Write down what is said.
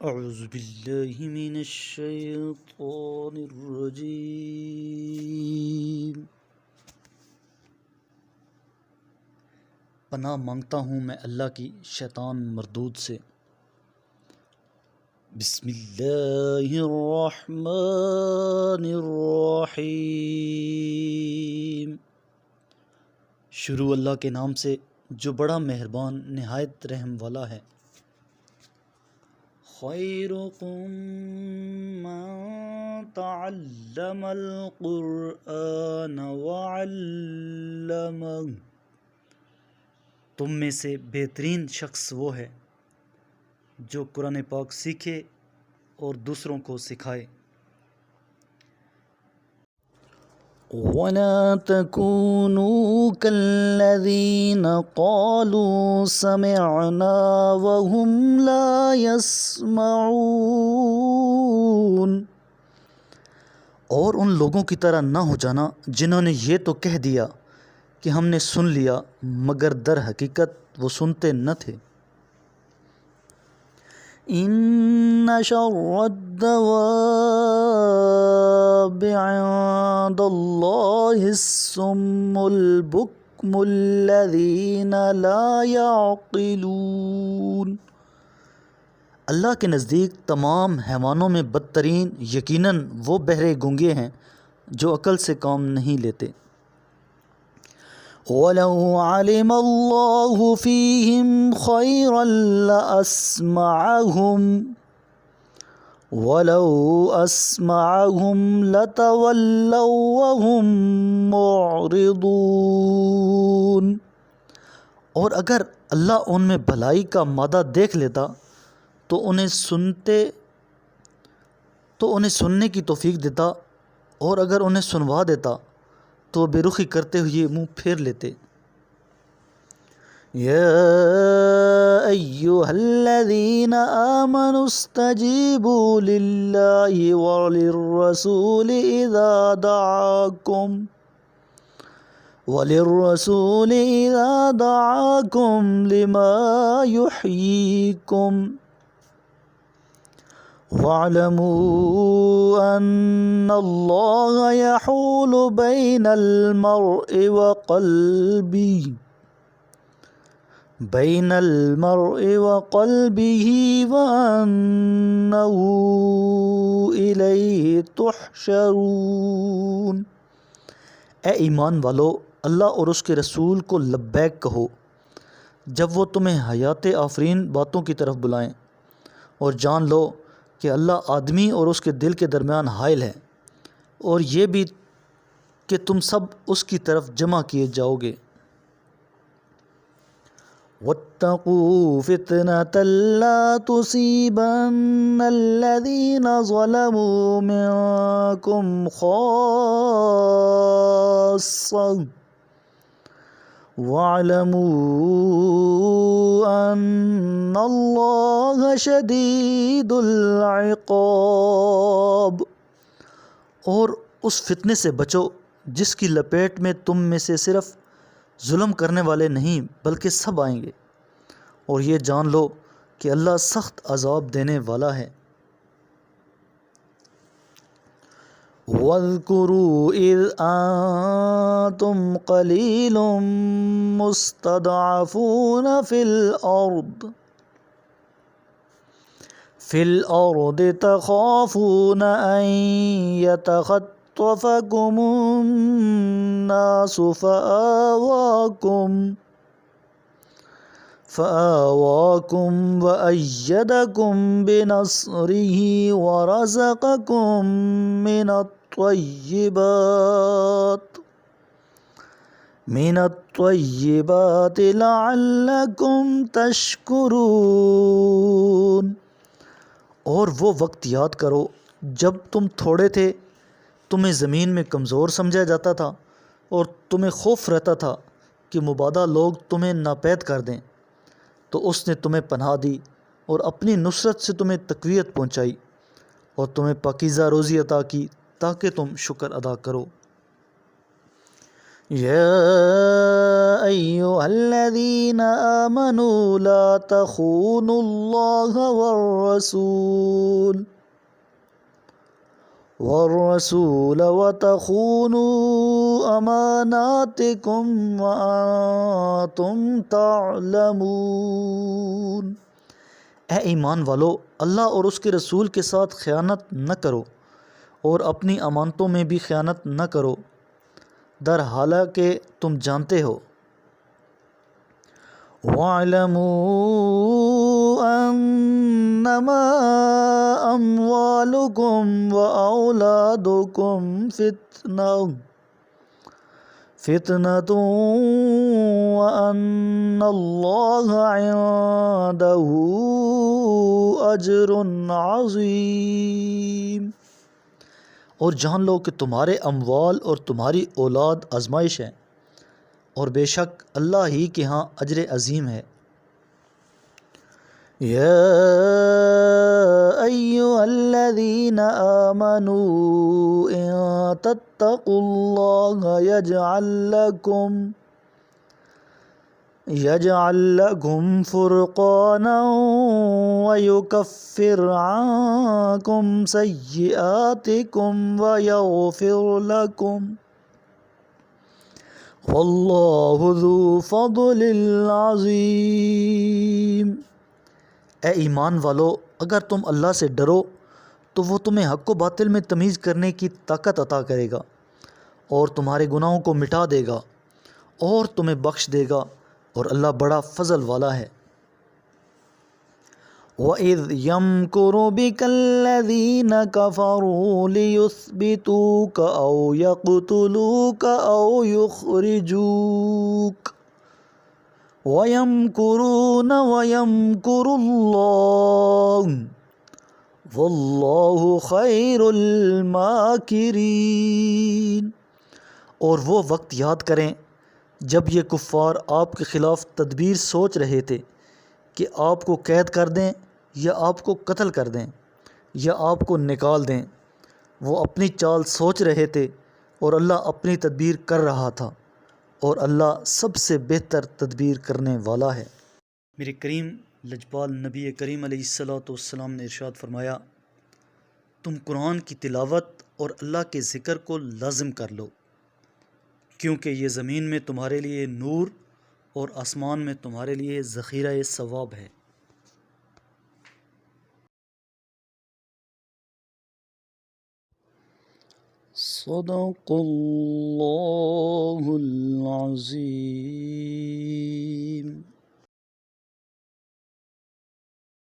اعوذ باللہ من الشیطان الرجیم۔ پناہ مانگتا ہوں میں اللہ کی شیطان مردود سے۔ بسم اللہ الرحمن الرحیم۔ شروع اللہ کے نام سے جو بڑا مہربان نہایت رحم والا ہے۔ خیرکم من تعلم القرآن وعلمہ، تم میں سے بہترین شخص وہ ہے جو قرآن پاک سیکھے اور دوسروں کو سکھائے۔ وَلَا تَكُونُوا كَالَّذِينَ قَالُوا سَمِعْنَا وَهُمْ لَا يَسْمَعُونَ، اور ان لوگوں کی طرح نہ ہو جانا جنہوں نے یہ تو کہہ دیا کہ ہم نے سن لیا مگر در حقیقت وہ سنتے نہ تھے۔ ان شر الدواب عند اللہ الصم البکم الذین لا يعقلون، اللہ کے نزدیک تمام حیوانوں میں بدترین یقیناً وہ بہرے گونگے ہیں جو عقل سے کام نہیں لیتے۔ وَلَوْ عَلِمَ اللَّهُ فِيهِمْ خَيْرًا لَأَسْمَعَهُمْ وَلَوْ أَسْمَعَهُمْ لَتَوَلَّوْا وَهُمْ مُعْرِضُونَ، اور اگر اللہ ان میں بھلائی کا مادہ دیکھ لیتا تو انہیں سننے کی توفیق دیتا، اور اگر انہیں سنوا دیتا تو بے رخی کرتے ہوئے منہ پھیر لیتے۔ یا ایھا الذین آمنوا استجیبوا للہ وللرسول اذا دعاکم لما یحییکم وَاعْلَمُوا أَنَّ اللَّهَ يَحُولُ بَيْنَ الْمَرْءِ وَقَلْبِهِ وَأَنَّهُ إِلَيْهِ تُحْشَرُونَ۔ اے ایمان والو، اللہ اور اس کے رسول کو لبیک کہو جب وہ تمہیں حیات آفرین باتوں کی طرف بلائیں، اور جان لو کہ اللہ آدمی اور اس کے دل کے درمیان حائل ہے، اور یہ بھی کہ تم سب اس کی طرف جمع کیے جاؤ گے۔ وَاتَّقُوا فِتْنَةً لَا تُصِيبَنَّ الَّذِينَ ظَلَمُوا مِنكُمْ خَاصَّةً وَاعْلَمُوا أَنَّ اللَّهَ شَدِيدُ الْعِقَابِ، اور اس فتنے سے بچو جس کی لپیٹ میں تم میں سے صرف ظلم کرنے والے نہیں بلکہ سب آئیں گے، اور یہ جان لو کہ اللہ سخت عذاب دینے والا ہے۔ وَاذْكُرُوا إِذْ أَنْتُمْ قَلِيلٌ مُسْتَضْعَفُونَ فِي الْأَرْضِ تَخَافُونَ أَنْ يَتَخَطَّفَكُمُ النَّاسُ فَآوَاكُمْ وَأَيَّدَكُمْ بِنَصْرِهِ وَرَزَقَكُمْ مِنَ الطَّيِّبَاتِ لَعَلَّكُمْ تَشْكُرُونَ، اور وہ وقت یاد کرو جب تم تھوڑے تھے، تمہیں زمین میں کمزور سمجھا جاتا تھا، اور تمہیں خوف رہتا تھا کہ مبادا لوگ تمہیں ناپید کر دیں، تو اس نے تمہیں پناہ دی اور اپنی نصرت سے تمہیں تقویت پہنچائی، اور تمہیں پاکیزہ روزی عطا کی تاکہ تم شکر ادا کرو۔ یا أيها الذين آمنوا لا تخونوا الله والرسول وتخونوا أماناتكم وأنتم تعلمون۔ اے ایمان والو، اللہ اور اس کے رسول کے ساتھ خیانت نہ کرو اور اپنی امانتوں میں بھی خیانت نہ کرو، در حالانکہ تم جانتے ہو۔ وَاعْلَمُوا أَنَّمَا أَمْوَالُكُمْ وَأَوْلَادُكُمْ فِتْنَةٌ وَأَنَّ اللَّهَ عِندَهُ أَجْرٌ عَظِيمٌ۔ اور جان لو کہ تمہارے اموال اور تمہاری اولاد آزمائش ہے، اور بے شک اللہ ہی کے ہاں اجر عظیم ہے۔ یا ایھا الذین آمنوا ان تتقوا اللہ یجعل لکم فرقانا ویکفر عنکم سیئاتکم ویغفر لکم واللہ ذو فضل عظیم۔ اے ایمان والو، اگر تم اللہ سے ڈرو تو وہ تمہیں حق و باطل میں تمیز کرنے کی طاقت عطا کرے گا اور تمہارے گناہوں کو مٹا دے گا اور تمہیں بخش دے گا، اور اللہ بڑا فضل والا ہے۔ وَإِذْ يَمْكُرُ بِكَ الَّذِينَ كَفَرُوا لِيُثْبِتُوكَ أَوْ يَقْتُلُوكَ أَوْ يُخْرِجُوكَ وَيَمْكُرُونَ وَيَمْكُرُ اللَّهُ وَاللَّهُ خَيْرُ الْمَاكِرِينَ۔ اور وہ وقت یاد کریں جب یہ کفار آپ کے خلاف تدبیر سوچ رہے تھے کہ آپ کو قید کر دیں یا آپ کو قتل کر دیں یا آپ کو نکال دیں۔ وہ اپنی چال سوچ رہے تھے اور اللہ اپنی تدبیر کر رہا تھا، اور اللہ سب سے بہتر تدبیر کرنے والا ہے۔ میرے کریم لجپال نبی کریم علیہ الصلوۃ والسلام نے ارشاد فرمایا، تم قرآن کی تلاوت اور اللہ کے ذکر کو لازم کر لو، کیونکہ یہ زمین میں تمہارے لیے نور اور آسمان میں تمہارے لیے ذخیرہ ثواب ہے۔ صدق اللہ العظیم۔